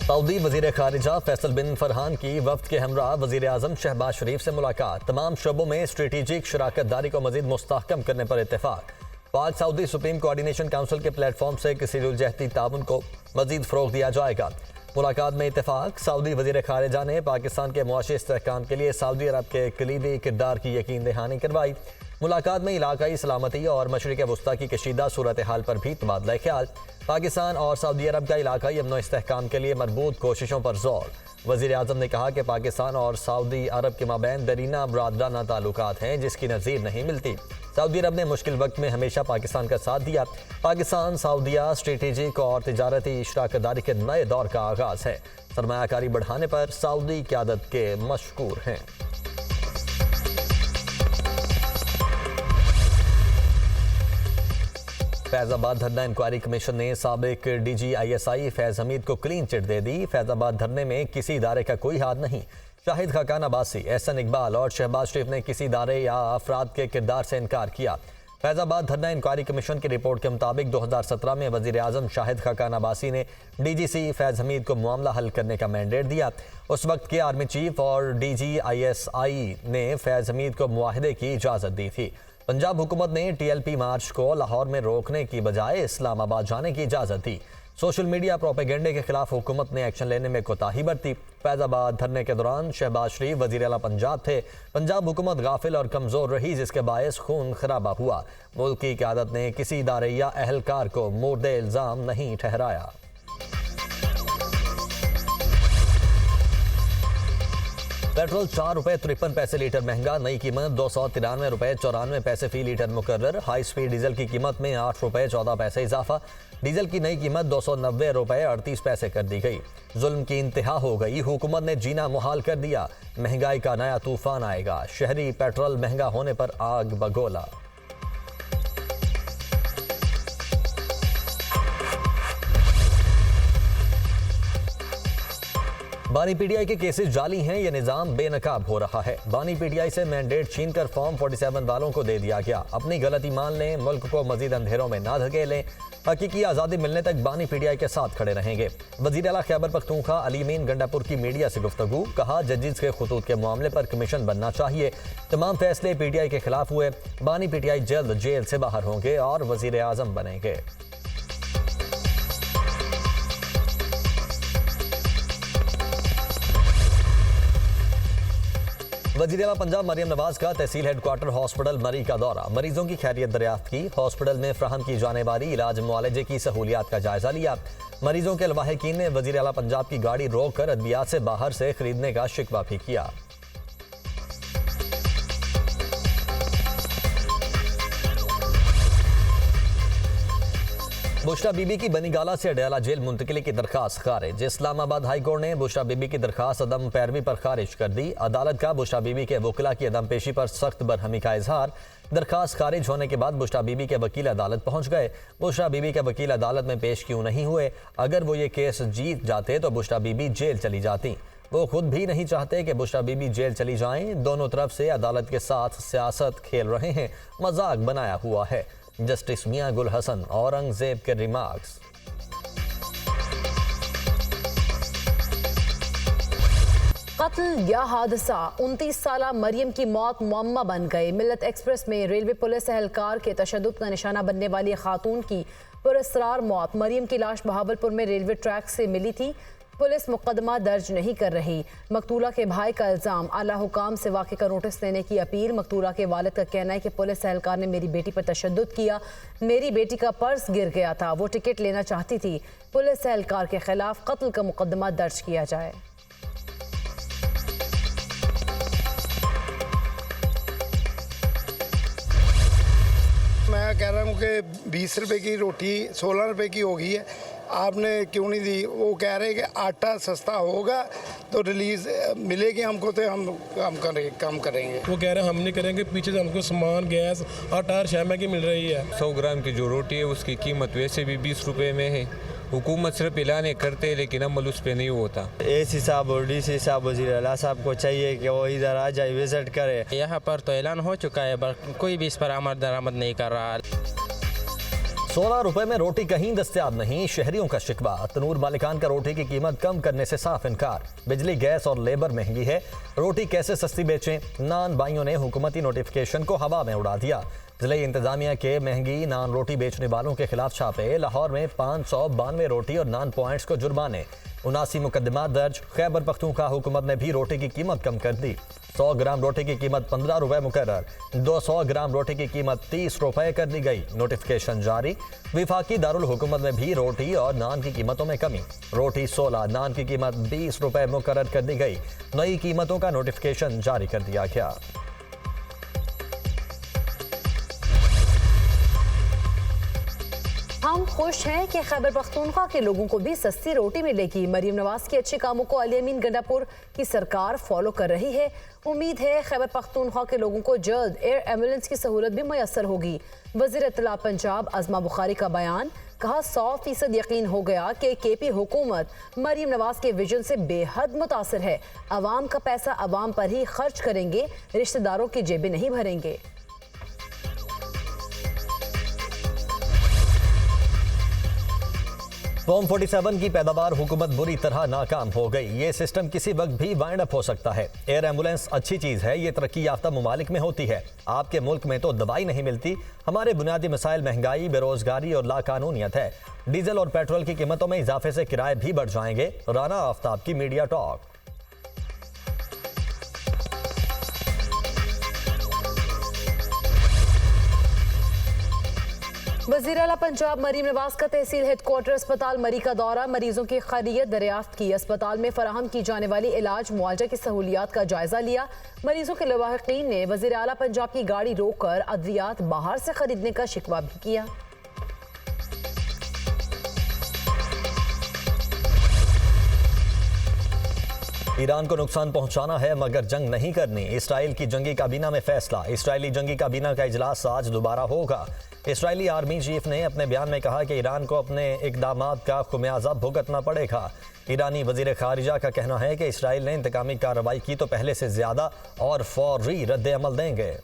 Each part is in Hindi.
सऊदी वजीर खारिजा फैसल बिन फरहान की वफ्द के हमरा वजीर आजम शहबाज शरीफ से मुलाकात। तमाम शोबों में स्ट्रेटेजिक शराकत दारी को मजीद मुस्तहकम करने पर इत्तेफाक। पाक सऊदी सुप्रीम कोऑर्डिनेशन काउंसिल के प्लेटफॉर्म से किसी दिलजहती ताउन को मजीद फ़रोग़ दिया जाएगा। मुलाकात में इत्तेफाक। सऊदी वजीर खारिजा ने पाकिस्तान के मुआशी इस्तेहकाम के लिए सऊदी अरब के कलीदी किरदार की यकीन दहानी करवाई। मुलाकात में इलाकाई सलामती और मशरिक़ वस्ता की कशीदा सूरत हाल पर भी तबादला ख्याल। पाकिस्तान और सऊदी अरब का इलाकाई अमन इस्तेहकाम के लिए मरबूत कोशिशों पर जोर। वज़ीर आज़म ने कहा कि पाकिस्तान और सऊदी अरब के माबैन दरीना बरादराना ताल्लुकात हैं जिसकी नज़ीर नहीं मिलती। सऊदी अरब ने मुश्किल वक्त में हमेशा पाकिस्तान का साथ दिया। पाकिस्तान सऊदिया स्ट्रेटेजिक और तिजारती शराकतदारी के नए दौर का आगाज़ है। सरमायाकारी बढ़ाने पर सऊदी क़यादत के मशकूर हैं। फैज़ाबाद धरना इंक्वायरी कमीशन ने साबिक DGISI फैज़ हमीद को क्लीन चिट दे दी। फैज़ाबाद धरने में किसी इदारे का कोई हाथ नहीं। शाहिद खाकान अब्बासी, एहसन इकबाल और शहबाज शरीफ ने किसी इदारे या अफराद के किरदार से इनकार किया। फैज़ाबाद धरना इंक्वायरी कमीशन की रिपोर्ट के मुताबिक 2017 में वज़ीर आज़म शाहिद खाकान अब्बासी ने DGC फैज़ हमीद को मामला हल करने का मैंडेट दिया। उस वक्त के आर्मी चीफ और DGISI ने फैज़ हमीद को मुआहदे की इजाज़त दी थी। पंजाब हुकूमत ने TLP मार्च को लाहौर में रोकने की बजाय इस्लामाबाद जाने की इजाज़त दी। सोशल मीडिया प्रोपेगेंडे के खिलाफ हुकूमत ने एक्शन लेने में कोताही बरती। फैज़ाबाद धरने के दौरान शहबाज शरीफ वज़ीर आला पंजाब थे। पंजाब हुकूमत गाफिल और कमज़ोर रही जिसके बायस खून खराबा हुआ। मुल्क की क़यादत ने किसी इदारे या अहलकार को मुर्दे इल्ज़ाम नहीं ठहराया। पेट्रोल ₹4.53 लीटर महंगा। नई कीमत ₹293.94 फ़ी लीटर मुकर्रर। हाई स्पीड डीजल की कीमत में ₹8.14 इजाफा। डीजल की नई कीमत ₹290.38 कर दी गई। जुल्म की इंतहा हो गई। हुकूमत ने जीना मुहाल कर दिया। महंगाई का नया तूफान आएगा। शहरी पेट्रोल महंगा होने पर आग बगोला। बानी PTI के केसेस जाली हैं, यह निज़ाम बेनकाब हो रहा है। बानी PTI से मैंडेट छीनकर फॉर्म 47 वालों को दे दिया गया। अपनी गलती मान लें, मुल्क को मजीद अंधेरों में ना धकेलें। हकीकी आज़ादी मिलने तक बानी PTI के साथ खड़े रहेंगे। वज़ीर आला खैबर पख्तूनख्वा अली मीन गंडापुर की मीडिया से गुफ्तगू। कहा, जजेस के खतूत के मामले पर कमीशन बनना चाहिए। तमाम फैसले PTI के खिलाफ हुए। बानी PTI जल्द जेल से बाहर होंगे और वज़ीर आज़म बनेंगे। वज़ीर आला पंजाब मरियम नवाज का तहसील हेडक्वार्टर हॉस्पिटल मरी का दौरा। मरीजों की खैरियत दरियाफ्त की। हॉस्पिटल में फ्राहम की जाने वाली इलाज मुआलजे की सहूलियात का जायजा लिया। मरीजों के लवाहिकीन ने वज़ीर आला पंजाब की गाड़ी रोक कर अद्वियात से बाहर से खरीदने का शिकवा भी किया। बुशरा बीबी की बनीगाला से अडयाला जेल मुंतकिली की दरखास्त खारिज। इस्लामाबाद हाई कोर्ट ने बुशरा बीबी की दरखास्त अदम पैरवी पर खारिज कर दी। अदालत का बुशरा बीबी के वकीला की अदम पेशी पर सख्त बरहमी का इजहार। दरखास्त खारिज होने के बाद बुशरा बीबी के वकील अदालत पहुंच गए। बुशरा बीबी के वकील अदालत में पेश क्यों नहीं हुए? अगर वो ये केस जीत जाते तो बुशरा बीबी जेल चली जाती। वो खुद भी नहीं चाहते कि बुशरा बीबी जेल चली जाएं। दोनों तरफ से अदालत के साथ सियासत खेल रहे हैं, मजाक बनाया हुआ है। जस्टिस मियां गुल हसन औरंगजेब के रिमार्क्स। कत्ल या हादसा, 29 साला मरियम की मौत मुअम्मा बन गई। मिल्लत एक्सप्रेस में रेलवे पुलिस एहलकार के तशद्दुद का निशाना बनने वाली खातून की पुरअसरार मौत। मरियम की लाश बहावलपुर में रेलवे ट्रैक से मिली थी। पुलिस मुकदमा दर्ज नहीं कर रही। मकतूला के भाई का इल्जाम, आला हुकाम से वाक़े का नोटिस लेने की अपील। मकतूला के वालिद का कहना है कि पुलिस एहलकार ने मेरी बेटी पर तशद्दुद किया। मेरी बेटी का पर्स गिर गया था, वो टिकट लेना चाहती थी। पुलिस एहलकार के खिलाफ कत्ल का मुकदमा दर्ज किया जाए। मैं कह रहा हूँ कि 20 रुपए की रोटी 16 रुपए की हो गई है, आपने क्यों नहीं दी? वो कह रहे हैं कि आटा सस्ता होगा तो रिलीज मिलेगी हमको, तो हम काम करेंगे। वो कह रहे हैं हम नहीं करेंगे, पीछे से हमको सामान गैस आटा हर शय की मिल रही है। 100 ग्राम की जो रोटी है उसकी कीमत वैसे भी 20 रुपए में है। हुकूमत सिर्फ ऐलान करते हैं लेकिन अमल उस पर नहीं होता। AC साहब और DC साहब वज़ीर आला साहब को चाहिए कि वो इधर आ जाए, विजिट करे। यहाँ पर तो ऐलान हो चुका है पर कोई भी इस पर आमद दरामद नहीं कर रहा। 16 रुपए में रोटी कहीं दस्तयाब नहीं, शहरियों का शिकवा। तनूर मालिकान का रोटी की कीमत कम करने से साफ इनकार। बिजली, गैस और लेबर महंगी है, रोटी कैसे सस्ती बेचें। नान भाइयों ने हुकूमती नोटिफिकेशन को हवा में उड़ा दिया। जिले इंतजामिया के महंगी नान रोटी बेचने वालों के खिलाफ छापे। लाहौर में 592 रोटी और नान पॉइंट्स को जुर्माने। 79 मुकदमा दर्ज। खैबर पख्तूनख्वा हुकूमत ने भी रोटी की कीमत कम कर दी। 100 ग्राम रोटी की कीमत 15 रुपए मुकर्रर। 200 ग्राम रोटी की कीमत 30 रुपए कर दी गई। नोटिफिकेशन जारी। विफाकी दारुल हुकूमत में भी रोटी और नान की कीमतों में कमी। रोटी 16, नान की कीमत 20 रुपए मुकर्रर कर दी गई। नई कीमतों का नोटिफिकेशन जारी कर दिया गया। हम खुश हैं कि खैबर पख्तूनख्वा के लोगों को भी सस्ती रोटी मिलेगी। मरीम नवाज के अच्छे कामों को अली अमीन गंडापुर की सरकार फॉलो कर रही है। उम्मीद है खैबर पख्तूनख्वा के लोगों को जल्द एयर एम्बुलेंस की सहूलत भी मुयस्सर होगी। वज़ीर इत्तला पंजाब अज़मा बुखारी का बयान। कहा 100% यकीन हो गया कि केपी हुकूमत मरीम नवाज के विजन से बेहद मुतासिर है। अवाम का पैसा अवाम पर ही खर्च करेंगे, रिश्तेदारों की जेबें नहीं भरेंगे। फॉर्म 47 की पैदावार हुकूमत बुरी तरह नाकाम हो गई। ये सिस्टम किसी वक्त भी वाइंड अप हो सकता है। एयर एम्बुलेंस अच्छी चीज़ है, ये तरक्की याफ्ता ममालिक में होती है। आपके मुल्क में तो दवाई नहीं मिलती। हमारे बुनियादी मसाइल महंगाई, बेरोजगारी और लाकानूनियत है। डीजल और पेट्रोल की कीमतों में इजाफे से किराए भी बढ़ जाएंगे। राना आफ्ताब की मीडिया टॉक। वज़ीर आला पंजाब मरीम नवाज का तहसील हेडक्वार्टर अस्पताल मरी का दौरा। मरीजों की खैरियत दरियाफ्त की। अस्पताल में फराहम की जाने वाली इलाज मुआवजा की सहूलियात का जायजा लिया। मरीजों के लवाहिकीन ने वज़ीर आला पंजाब की गाड़ी रोककर अद्वियात बाहर से खरीदने का शिकवा भी किया। ईरान को नुकसान पहुंचाना है मगर जंग नहीं करनी। इसराइल की जंगी काबीना में फैसला। इसराइली जंगी काबीना का इजलास आज दोबारा होगा। इसराइली आर्मी चीफ ने अपने बयान में कहा कि ईरान को अपने इक़दामात का खुमियाजा भुगतना पड़ेगा। ईरानी वज़ीर ख़ारिजा का कहना है कि इसराइल ने इंतकामी कार्रवाई की तो पहले से ज़्यादा और फौरी रद्द-ए-अमल देंगे।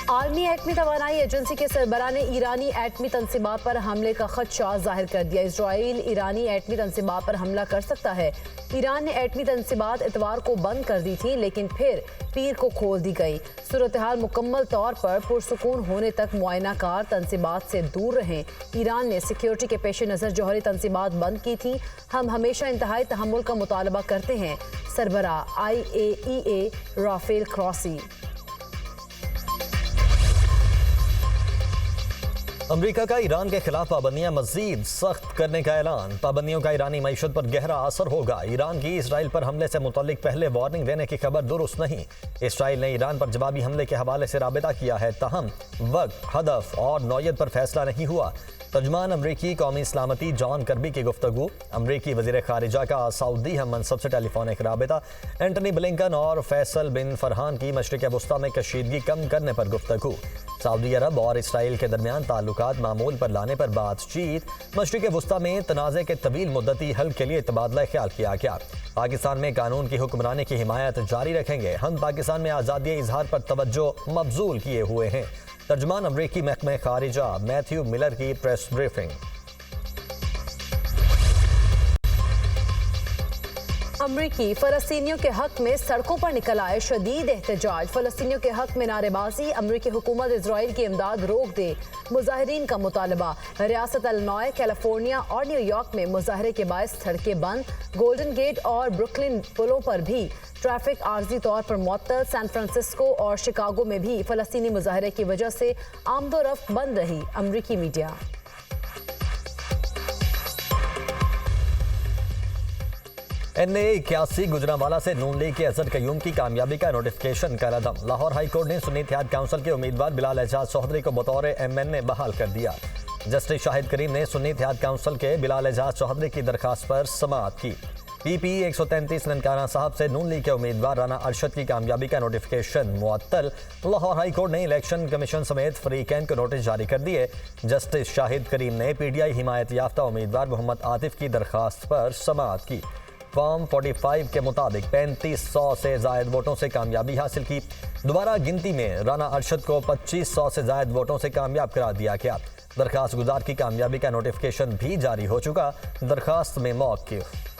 आलमी एटमी तवानाई एजेंसी के सरबराह ने ईरानी एटमी तंसीबात पर हमले का खदशा जाहिर कर दिया। इसराइल ईरानी एटमी तंसीबात पर हमला कर सकता है। ईरान ने एटमी तंसीबात इतवार को बंद कर दी थी, लेकिन फिर पीर को खोल दी गई। सूरत हाल मुकम्मल तौर पर पुरसुकून होने तक मुआयनाकार तंसीबात से दूर रहें। ईरान ने सिक्योरिटी के पेश नज़र जौहरी तंसीबात बंद की थी। हम हमेशा इंतहाई तहम्मुल का मुतालबा करते हैं। सरबराह IAEA राफेल क्रॉसी। अमरीका का ईरान के खिलाफ पाबंदियां मजीद सख्त करने का ऐलान। पाबंदियों का ईरानी मईशत पर गहरा असर होगा। ईरान की इसराइल पर हमले से मुतल्लिक पहले वार्निंग देने की खबर दुरुस्त नहीं। इसराइल ने ईरान पर जवाबी हमले के हवाले से राबिता किया है, तहम वक्त, हदफ और नौयत पर फैसला नहीं हुआ। तर्जमान अमरीकी कौमी सलामती जॉन कर्बी की गुफ्तगू। अमरीकी वज़ीर ख़ारिजा का सऊदी हम मनसब से टेलीफोनिक राबिता। एंटनी ब्लिंकन और फैसल बिन फरहान की मशरिक़ वस्ता में कशीदगी कम करने पर गुफ्तगू। सऊदी अरब और इसराइल के दरमियान ताल्लुकात मामूल पर लाने पर बातचीत। मशरिक़ वस्ता में तनाज़े के तवील मुद्दती हल के लिए तबादला ख्याल किया गया। पाकिस्तान में कानून की हुक्मरानी की हिमायत जारी रखेंगे। हम पाकिस्तान में आज़ादी इजहार पर तवज्जो मबजूल किए हुए हैं। तर्जमान अमरीकी महकमा खारिजा मैथ्यू मिलर की प्रेस ब्रीफिंग। अमरीकी फ़लस्तीनियों के हक में सड़कों पर निकल आए शदीद एहतजाज। फ़लस्तीनियों के हक में नारेबाजी। अमरीकी हुकूमत इजराइल की इमदाद रोक दे, मुजाहिरीन का मुतालबा। रियासत इलिनॉय, कैलिफोर्निया और न्यूयॉर्क में मुजाहरे के बायस सड़कें बंद। गोल्डन गेट और ब्रुकलिन पुलों पर भी ट्रैफिक आर्जी तौर पर मुअत्तल। सैन फ्रांसिस्को और शिकागो में भी फ़लस्तीनी मुजाहरे की वजह से आमदोरफ्त बंद रही। अमरीकी मीडिया। NA81 गुजरांवाला से नून लीग के अजहर कयूम की कामयाबी का नोटिफिकेशन का रदम। लाहौर हाई कोर्ट ने सुन्नी इत्तेहाद काउंसिल के उम्मीदवार बिलाल एजाज चौधरी को बतौर MNA बहाल कर दिया। जस्टिस शाहिद करीम ने सुन्नी इत्तेहाद काउंसिल के बिलाल एजाज चौधरी की दरखास्त पर समाअत की। PP 133 ननकाना साहब से नून लीग के उम्मीदवार राना अरशद की कामयाबी का नोटिफिकेशन मुअत्तल। लाहौर हाई कोर्ट ने इलेक्शन कमीशन समेत फरीकैन को नोटिस जारी कर दिए। जस्टिस शाहिद करीम ने PTI हिमायत याफ्ता उम्मीदवार मोहम्मद आतिफ की दरखास्त पर समाअत की। फॉर्म 45 के मुताबिक 3500 से जायद वोटों से कामयाबी हासिल की। दोबारा गिनती में राना अरशद को 2500 से जायद वोटों से कामयाब करार दिया गया। दरखास्त गुजार की कामयाबी का नोटिफिकेशन भी जारी हो चुका। दरखास्त में मौक़िफ़